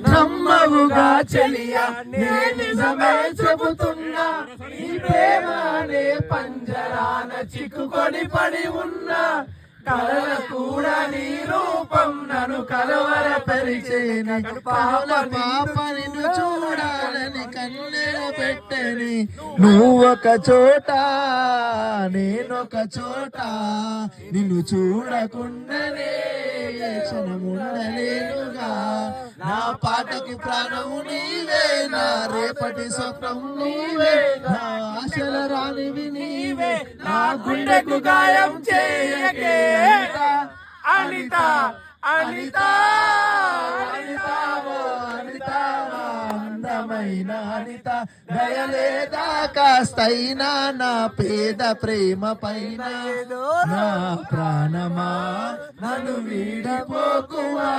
నమ్మవుగా చెలియా నే నిజమే చెబుతున్నా ఈ ప్రేమనే పంజరాన చిక్కుకొని పడి ఉన్నా కలల కూడా నీ రూపం నన్ను కలవరపరిచేని పాప నిన్ను చూడాలని కన్నెల పెట్టని నువ్వొక చోట నేనొక చోట నిన్ను చూడకుండానే క్షణముండలేనుగా నా పాటకి ప్రాణము నీవే నా రేపటి స్వప్నం నీవే నా ఆశల రానివి నీవే నా గుండెకు గాయం చేయకే అనిత అనిత అనిత అనిత అందమైన అనిత దయలేదా కాస్తైనా నా పేద ప్రేమ పైన నా ప్రాణమా నన్ను వీడిపోకువా.